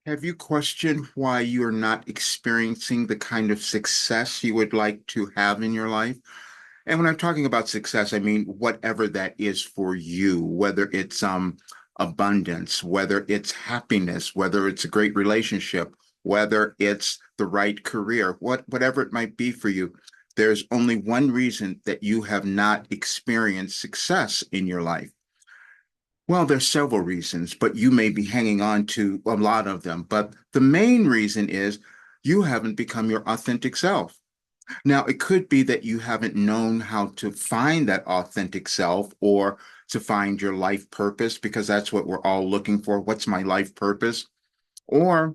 Have you questioned why you're not experiencing the kind of success you would like to have in your life? And when I'm talking about success, I mean whatever that is for you, whether it's abundance, whether it's happiness, whether it's a great relationship, whether it's the right career, whatever it might be for you. There's only one reason that you have not experienced success in your life. Well, there's several reasons, but you may be hanging on to a lot of them. But the main reason is you haven't become your authentic self. Now, it could be that you haven't known how to find that authentic self or to find your life purpose, because that's what we're all looking for. What's my life purpose? Or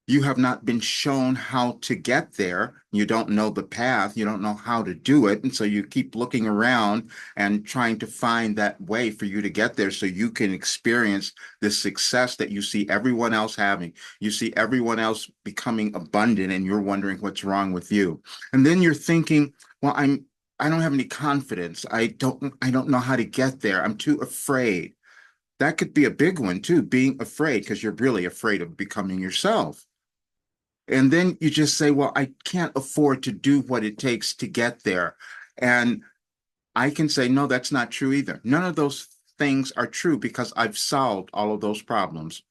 you have not been shown how to get there. You don't know the path. You don't know how to do it. And so you keep looking around and trying to find that way for you to get there so you can experience the success that you see everyone else having. You see everyone else becoming abundant and you're wondering what's wrong with you. And then you're thinking, well, I don't have any confidence. I don't know how to get there. I'm too afraid. That could be a big one too, being afraid because you're really afraid of becoming yourself. And then you just say, well, I can't afford to do what it takes to get there. And I can say, no, that's not true either. None of those things are true because I've solved all of those problems.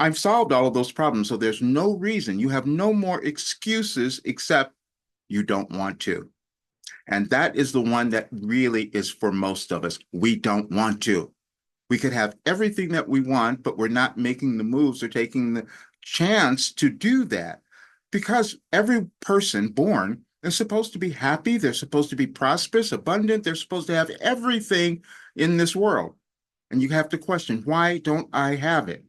I've solved all of those problems. So there's no reason. You have no more excuses except you don't want to. And that is the one that really is for most of us. We don't want to. We could have everything that we want, but we're not making the moves or taking the chance to do that. Because every person born is supposed to be happy, they're supposed to be prosperous, abundant, they're supposed to have everything in this world. And you have to question, why don't I have it?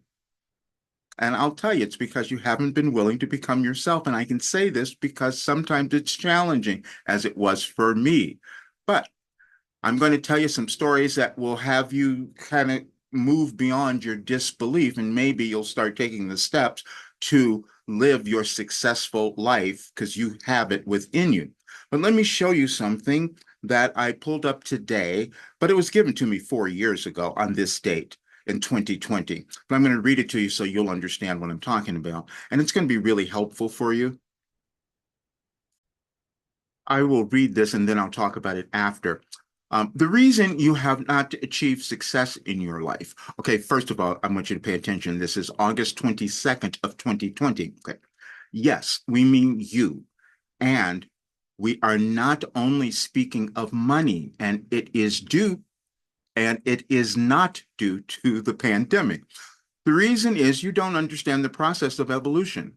And I'll tell you, it's because you haven't been willing to become yourself. And I can say this because sometimes it's challenging, as it was for me. But I'm going to tell you some stories that will have you kind of move beyond your disbelief, and maybe you'll start taking the steps to live your successful life because you have it within you. But let me show you something that I pulled up today, but it was given to me 4 years ago on this date in 2020. But I'm going to read it to you so you'll understand what I'm talking about. And it's going to be really helpful for you. I will read this and then I'll talk about it after. The reason you have not achieved success in your life. Okay, first of all, I want you to pay attention. This is August 22nd of 2020. Okay. Yes, we mean you. And we are not only speaking of money, and it is due and it is not due to the pandemic. The reason is you don't understand the process of evolution.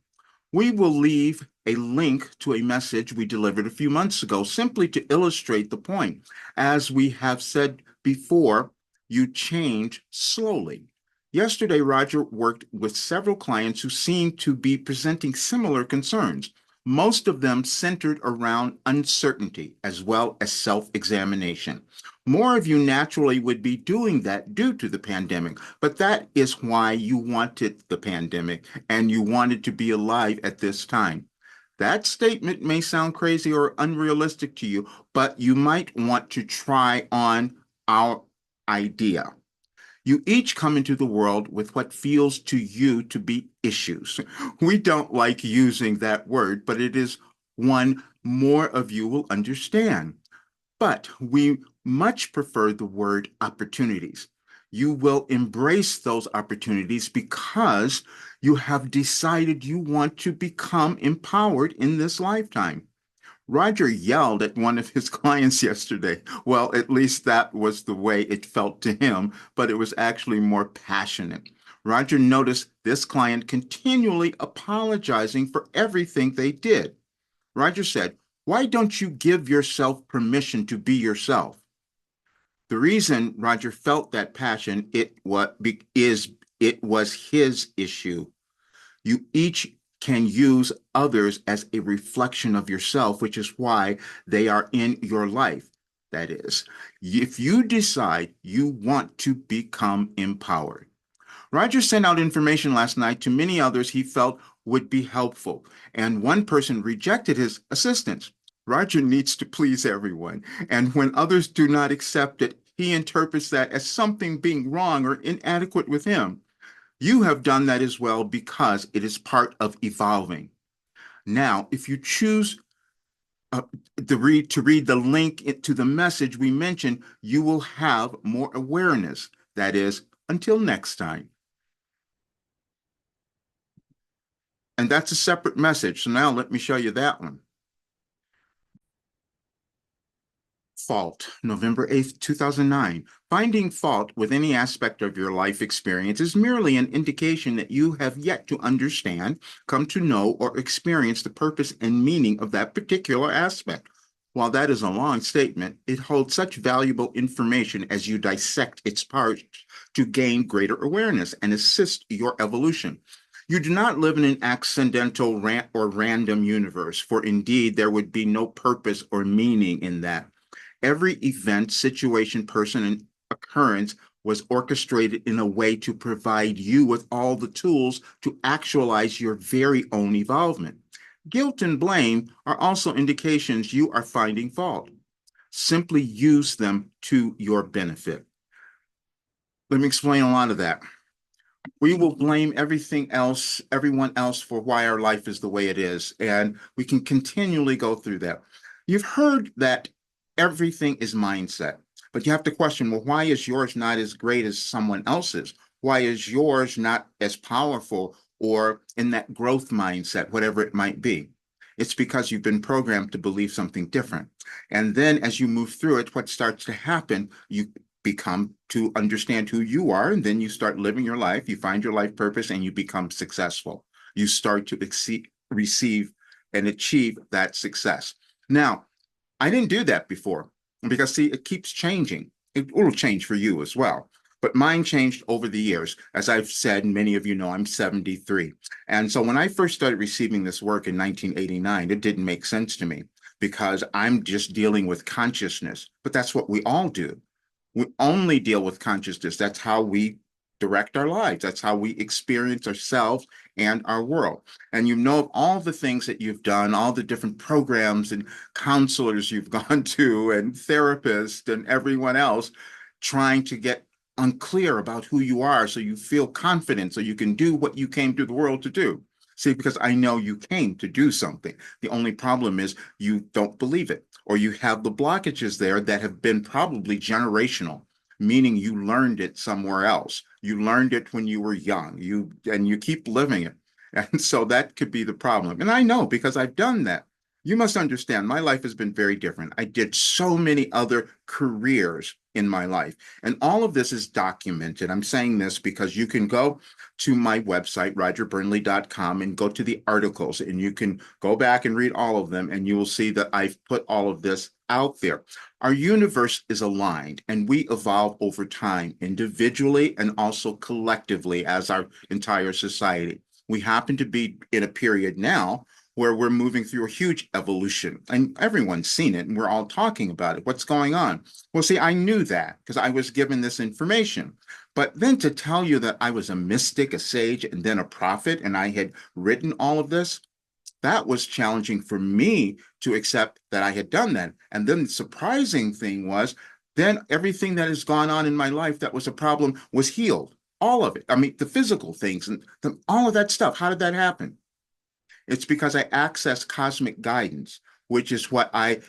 We will leave a link to a message we delivered a few months ago simply to illustrate the point. As we have said before, you change slowly. Yesterday, Roger worked with several clients who seemed to be presenting similar concerns, most of them centered around uncertainty as well as self examination. More of you naturally would be doing that due to the pandemic, but that is why you wanted the pandemic and you wanted to be alive at this time. That statement may sound crazy or unrealistic to you, but you might want to try on our idea. You each come into the world with what feels to you to be issues. We don't like using that word, but it is one more of you will understand. But we much prefer the word opportunities. You will embrace those opportunities because you have decided you want to become empowered in this lifetime. Roger yelled at one of his clients yesterday. Well, at least that was the way it felt to him, but it was actually more passionate. Roger noticed this client continually apologizing for everything they did. Roger said, why don't you give yourself permission to be yourself? The reason Roger felt that passion, it was his issue. You each can use others as a reflection of yourself, which is why they are in your life. That is, if you decide you want to become empowered. Roger sent out information last night to many others he felt would be helpful, and one person rejected his assistance. Roger needs to please everyone, and when others do not accept it, he interprets that as something being wrong or inadequate with him. You have done that as well because it is part of evolving. Now, if you choose uh, to read the link to the message we mentioned, you will have more awareness. That is, until next time. And that's a separate message. So now let me show you that one. Fault, November 8th, 2009. Finding fault with any aspect of your life experience is merely an indication that you have yet to understand, come to know, or experience the purpose and meaning of that particular aspect. While that is a long statement, it holds such valuable information as you dissect its parts to gain greater awareness and assist your evolution. You do not live in an accidental or random universe, for indeed there would be no purpose or meaning in that. Every event, situation, person, and occurrence was orchestrated in a way to provide you with all the tools to actualize your very own evolvement. Guilt and blame are also indications you are finding fault. Simply use them to your benefit. Let me explain a lot of that. We will blame everything else, everyone else for why our life is the way it is. And we can continually go through that. You've heard that everything is mindset, but you have to question, well, why is yours not as great as someone else's? Why is yours not as powerful or in that growth mindset, whatever it might be? It's because you've been programmed to believe something different. And then as you move through it, what starts to happen, you become to understand who you are, and then you start living your life, you find your life purpose, and you become successful. You start to receive and achieve that success. Now, I didn't do that before because, see, it keeps changing. It will change for you as well. But mine changed over the years. As I've said, many of you know, I'm 73. And so when I first started receiving this work in 1989, it didn't make sense to me because I'm just dealing with consciousness. But that's what we all do. We only deal with consciousness. That's how we direct our lives. That's how we experience ourselves and our world. And you know of all the things that you've done, all the different programs and counselors you've gone to, and therapists and everyone else trying to get unclear about who you are so you feel confident so you can do what you came to the world to do. See, because I know you came to do something. The only problem is you don't believe it, or you have the blockages there that have been probably generational, meaning you learned it somewhere else. You learned it when you were young, and you keep living it. And so that could be the problem. And I know because I've done that. You must understand, my life has been very different. I did so many other careers in my life, and all of this is documented. I'm saying this because you can go to my website, rogerburnley.com, and go to the articles, and you can go back and read all of them, and you will see that I've put all of this out there. Our universe is aligned, and we evolve over time, individually and also collectively as our entire society. We happen to be in a period now where we're moving through a huge evolution, and everyone's seen it, and we're all talking about it. What's going on? Well, see, I knew that because I was given this information. But then to tell you that I was a mystic, a sage, and then a prophet, and I had written all of this, that was challenging for me to accept that I had done that. And then the surprising thing was, then everything that has gone on in my life that was a problem was healed. All of it. I mean, the physical things and all of that stuff. How did that happen? It's because I access cosmic guidance, which is what I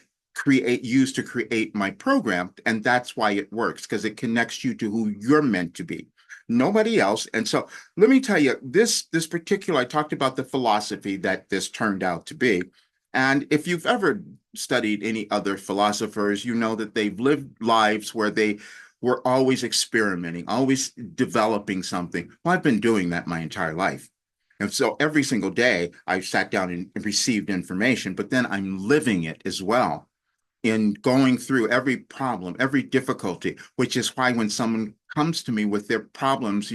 use to create my program. And that's why it works, because it connects you to who you're meant to be. Nobody else. And so let me tell you, this particular, I talked about the philosophy that this turned out to be. And if you've ever studied any other philosophers, you know that they've lived lives where they were always experimenting, always developing something. Well, I've been doing that my entire life. And so every single day I sat down and received information, but then I'm living it as well in going through every problem, every difficulty, which is why when someone comes to me with their problems,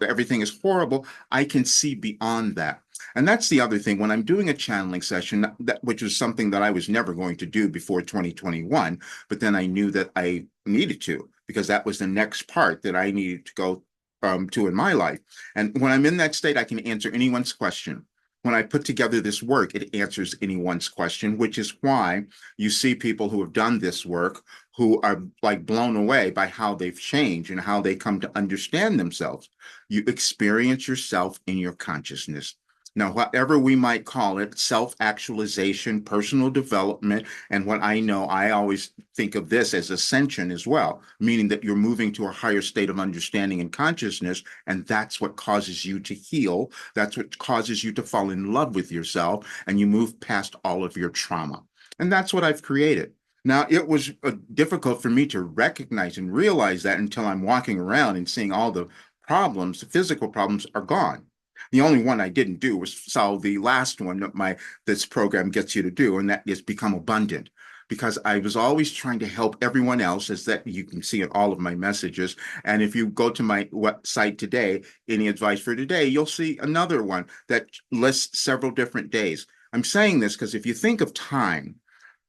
everything is horrible, I can see beyond that. And that's the other thing. When I'm doing a channeling session, which was something that I was never going to do before 2021, but then I knew that I needed to, because that was the next part that I needed to go to in my life. And when I'm in that state, I can answer anyone's question. when I put together this work, it answers anyone's question, which is why you see people who have done this work who are like blown away by how they've changed and how they come to understand themselves. You experience yourself in your consciousness. Now, whatever we might call it, self-actualization, personal development, and what I know, I always think of this as ascension as well, meaning that you're moving to a higher state of understanding and consciousness, and that's what causes you to heal. That's what causes you to fall in love with yourself, and you move past all of your trauma. And that's what I've created. Now, it was difficult for me to recognize and realize that until I'm walking around and seeing all the problems, the physical problems are gone. The only one I didn't do was solve the last one that this program gets you to do, and that is become abundant. Because I was always trying to help everyone else, as that you can see in all of my messages. And if you go to my website today, any advice for today, you'll see another one that lists several different days. I'm saying this because if you think of time,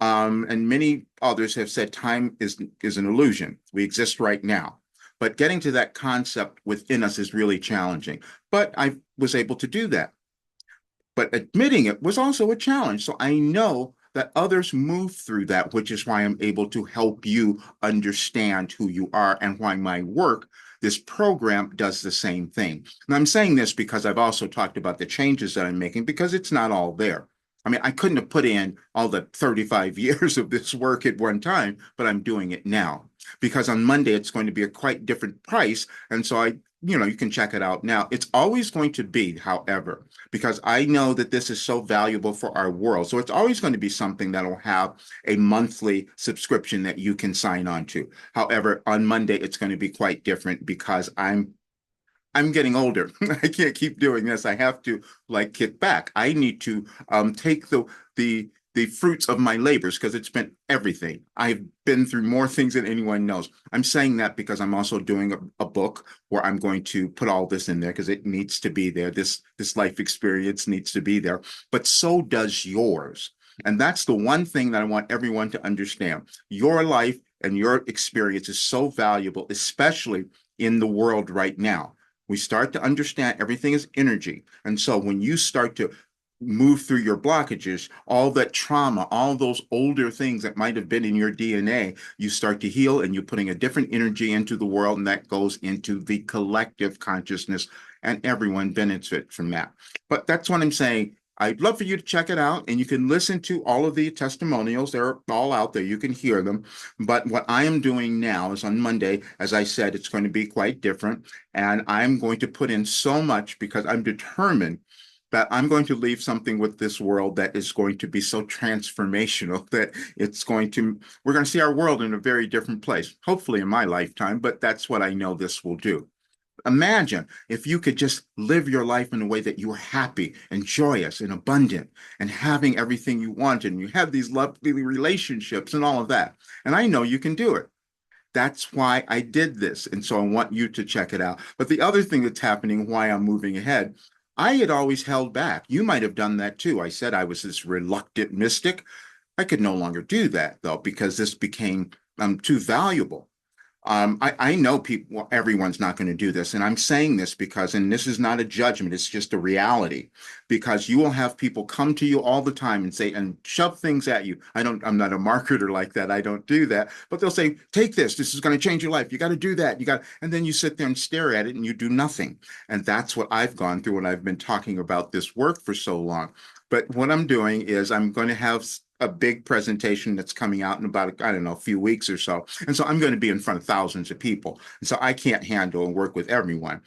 and many others have said time is an illusion. We exist right now. But getting to that concept within us is really challenging. But I was able to do that. But admitting it was also a challenge. So I know that others move through that, which is why I'm able to help you understand who you are and why my work, this program, does the same thing. And I'm saying this because I've also talked about the changes that I'm making, because it's not all there. I mean, I couldn't have put in all the 35 years of this work at one time, but I'm doing it now because on Monday it's going to be a quite different price. And so you can check it out now. It's always going to be, however, because I know that this is so valuable for our world. So it's always going to be something that will have a monthly subscription that you can sign on to. However, on Monday, it's going to be quite different because I'm getting older. I can't keep doing this. I have to like kick back. I need to take the fruits of my labors because it's been everything. I've been through more things than anyone knows. I'm saying that because I'm also doing a book where I'm going to put all this in there because it needs to be there. This life experience needs to be there, but so does yours. And that's the one thing that I want everyone to understand. Your life and your experience is so valuable, especially in the world right now. We start to understand everything is energy. And so when you start to move through your blockages, all that trauma, all those older things that might have been in your DNA, you start to heal and you're putting a different energy into the world, and that goes into the collective consciousness, and everyone benefits from that. But that's what I'm saying. I'd love for you to check it out, and you can listen to all of the testimonials. They're all out there. You can hear them. But what I am doing now is on Monday, as I said, it's going to be quite different. And I'm going to put in so much because I'm determined that I'm going to leave something with this world that is going to be so transformational that we're going to see our world in a very different place, hopefully in my lifetime, but that's what I know this will do. Imagine if you could just live your life in a way that you are happy and joyous and abundant and having everything you wanted, and you have these lovely relationships and all of that. And I know you can do it. That's why I did this. And so I want you to check it out. But the other thing that's happening, why I'm moving ahead, I had always held back. You might have done that too. I said I was this reluctant mystic. I could no longer do that though, because this became too valuable. I know people, well, everyone's not going to do this. And I'm saying this because, and this is not a judgment, it's just a reality, because you will have people come to you all the time and say, and shove things at you. I'm not a marketer like that. I don't do that, but they'll say, take this, this is going to change your life. You got to do that. And then you sit there and stare at it and you do nothing. And that's what I've gone through when I've been talking about this work for so long. But what I'm doing is I'm going to have a big presentation that's coming out in about, I don't know, a few weeks or so. And so I'm going to be in front of thousands of people. And so I can't handle and work with everyone.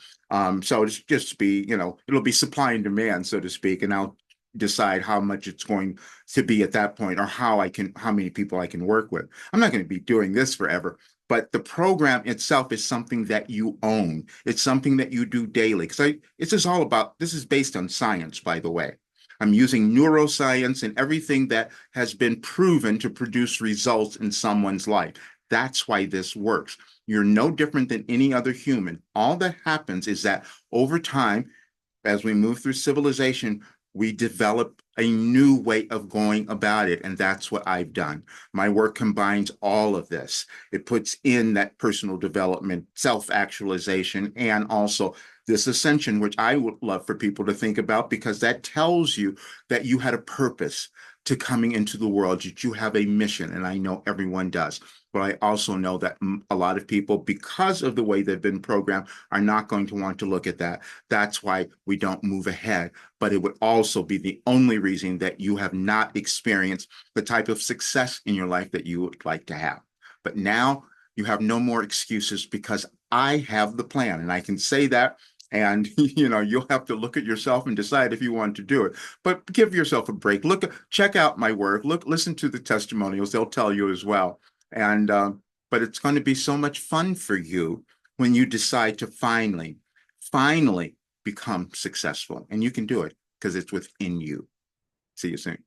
So it's just be, it'll be supply and demand, so to speak. And I'll decide how much it's going to be at that point, or how many people I can work with. I'm not going to be doing this forever. But the program itself is something that you own. It's something that you do daily. Because this is based on science, by the way. I'm using neuroscience and everything that has been proven to produce results in someone's life. That's why this works. You're no different than any other human. All that happens is that over time, as we move through civilization, we develop a new way of going about it. And that's what I've done. My work combines all of this. It puts in that personal development, self-actualization, and also this ascension, which I would love for people to think about, because that tells you that you had a purpose to coming into the world, that you have a mission. And I know everyone does. But I also know that a lot of people, because of the way they've been programmed, are not going to want to look at that. That's why we don't move ahead. But it would also be the only reason that you have not experienced the type of success in your life that you would like to have. But now you have no more excuses, because I have the plan, and I can say that. And you'll have to look at yourself and decide if you want to do it. But give yourself a break. Check out my work. Listen to the testimonials. They'll tell you as well. And but it's going to be so much fun for you when you decide to finally become successful. And you can do it because it's within you. See you soon.